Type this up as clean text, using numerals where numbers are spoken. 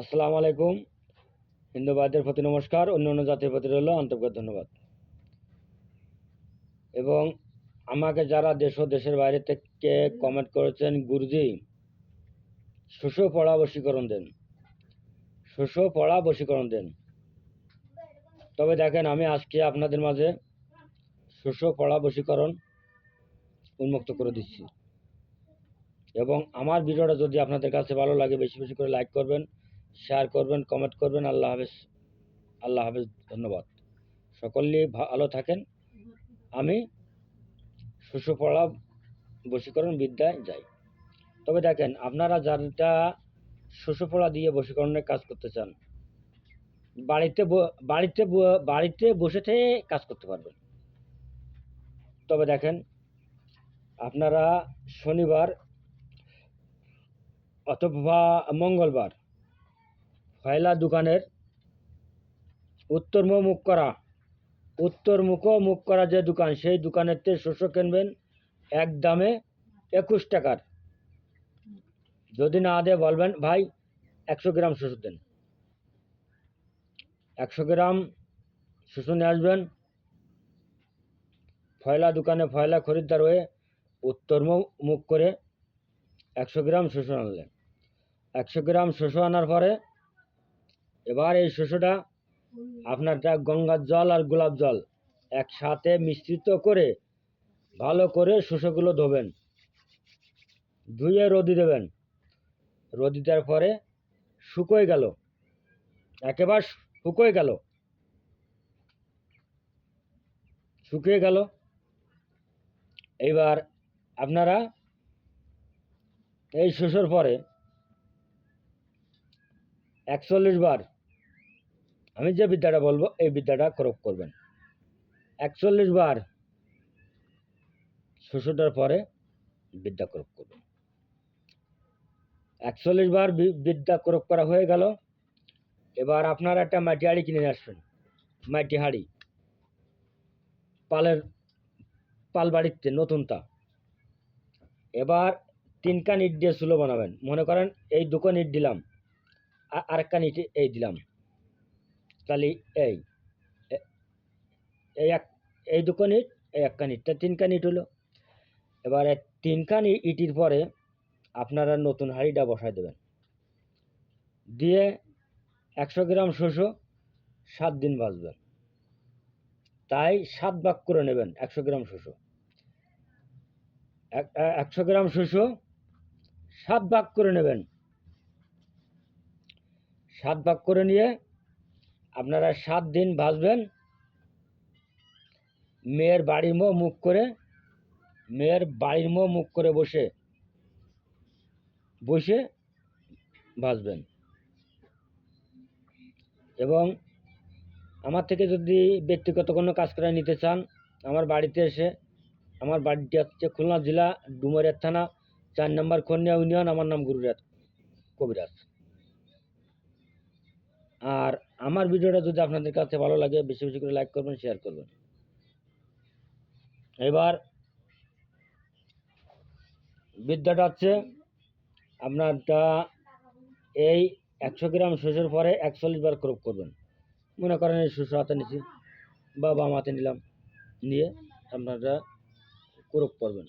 আসসালামু আলাইকুম। হিন্দু ভাইদের প্রতি নমস্কার, অন্য জাতির প্রতি রইল আন্তরিক ধন্যবাদ। এবং আমাকে যারা দেশ ও দেশের বাইরে থেকে কমেন্ট করেছেন, গুরুজি শোষো পড়া বশীকরণ দেন, শোষো পড়া বশীকরণ দেন। তবে দেখেন, আমি আজকে আপনাদের মাঝে শোষো পড়া বশীকরণ উন্মুক্ত করে দিচ্ছি। এবং আমার ভিডিওটা যদি আপনাদের কাছে ভালো লাগে, বেশি বেশি করে লাইক করবেন, শেয়ার করবেন, কমেন্ট করবেন। আল্লাহ হাফেজ। আল্লাহ হাফেজ। ধন্যবাদ। সকলেই ভালো থাকেন। আমি শোষো পড়া বশীকরণ বিদ্যায় যাই। তবে দেখেন, আপনারা যারা শোষো পড়া দিয়ে বশীকরণের কাজ করতে চান, বাড়িতে বসে থেকে কাজ করতে পারবেন। তবে দেখেন, আপনারা শনিবার অথবা মঙ্গলবার ফয়লা দোকানের উত্তরমুখ করা যে দোকান, সেই দোকানের শস্য কিনবেন এক দামে 21 টাকার। যদি না দেয় বলবেন, ভাই 100 গ্রাম শস্য দেন। 100 গ্রাম শস্য নিয়ে আসবেন। ফয়লা দোকানে ফয়লা খরিদ্দার হয়ে উত্তরমুখ করে 100 গ্রাম শস্য আনলেন। 100 গ্রাম শস্য আনার পরে এবার এই শস্যটা আপনার গঙ্গার জল আর গোলাপ জল একসাথে মিশ্রিত করে ভালো করে শস্যগুলো ধোবেন, ধুয়ে রোদি দেবেন। রোদি দেওয়ার পরে শুকোয় গেল, একেবারে শুকিয়ে গেল। এইবার আপনারা এই শস্যর পরে 41 বার, আমি যে বিদ্যাটা বলবো এই বিদ্যাটা প্রয়োগ করবেন। 41 বার শস্যটার পরে বিদ্যা প্রয়োগ করবেন। 41 বার বিদ্যা প্রয়োগ করা হয়ে গেল। এবার আপনারা একটা মাটি হাঁড়ি কিনে আসবেন। মাটি হাঁড়ি, পাল বাড়িতে নতুনটা। এবার 3 কান ইট দিয়ে চুলো বানাবেন। মনে করেন এই 2 কান ইট দিলাম, আর 1 কান ইট এই দিলাম, তাহলে এই 2 কান ইট, এই 1 কান ইট, 3 কান ইট হলো। এবার 3 কান ইটির পরে আপনারা নতুন হাঁড়িটা বসায় দেবেন, দিয়ে 100 গ্রাম শস্য 7 দিন ভাজবেন। তাই 7 ভাগ করে নেবেন। 100 গ্রাম শস্য 100 গ্রাম শস্য 7 ভাগ করে নেবেন। 7 ভাগ করে নিয়ে আপনারা 7 দিন ভাজবেন। মেয়ের বাড়ির মুখ করে বসে ভাজবেন। এবং আমার থেকে যদি ব্যক্তিগত কোনো কাজ করে নিতে চান, আমার বাড়িতে এসে, আমার বাড়িটি হচ্ছে খুলনা জেলা ডুমুরিয়া থানা 4 নম্বর খনিয়া ইউনিয়ন। আমার নাম গুরুরাজ কবিরাজ। আর আমার ভিডিওটা যদি আপনাদের কাছে ভালো লাগে, বেশি বেশি করে লাইক করবেন, শেয়ার করবেন। এবার বিদ্যাটা হচ্ছে আপনারটা এই 100 গ্রাম শস্যের পরে 41 বার ক্রপ করবেন। মনে করেন এই শস্য হাতে নিচ্ছি বা বাম হাতে নিলাম, নিয়ে আপনারা ক্রপ করবেন।